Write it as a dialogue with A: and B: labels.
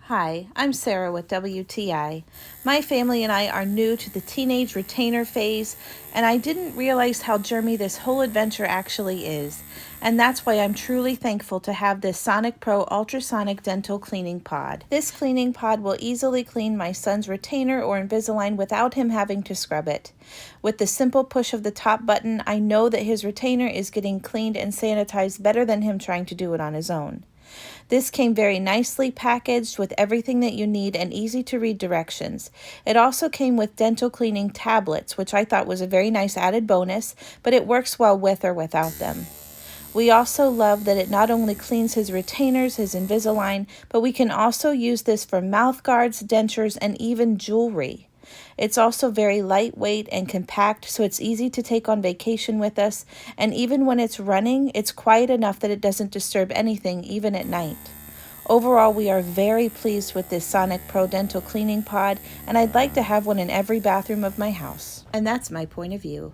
A: Hi, I'm Sarah with WTI. My family and I are new to the teenage retainer phase, and I didn't realize how germy this whole adventure actually is. And that's why I'm truly thankful to have this Sonic Pro ultrasonic dental cleaning pod. This cleaning pod will easily clean my son's retainer or Invisalign without him having to scrub it. With the simple push of the top button, I know that his retainer is getting cleaned and sanitized better than him trying to do it on his own. This came very nicely packaged with everything that you need and easy to read directions. It also came with dental cleaning tablets, which I thought was a very nice added bonus, but it works well with or without them. We also love that it not only cleans his retainers, his Invisalign, but we can also use this for mouth guards, dentures, and even jewelry. It's also very lightweight and compact, so it's easy to take on vacation with us, and even when it's running, it's quiet enough that it doesn't disturb anything, even at night. Overall, we are very pleased with this Sonic Pro Dental Cleaning Pod, and I'd like to have one in every bathroom of my house. And that's my point of view.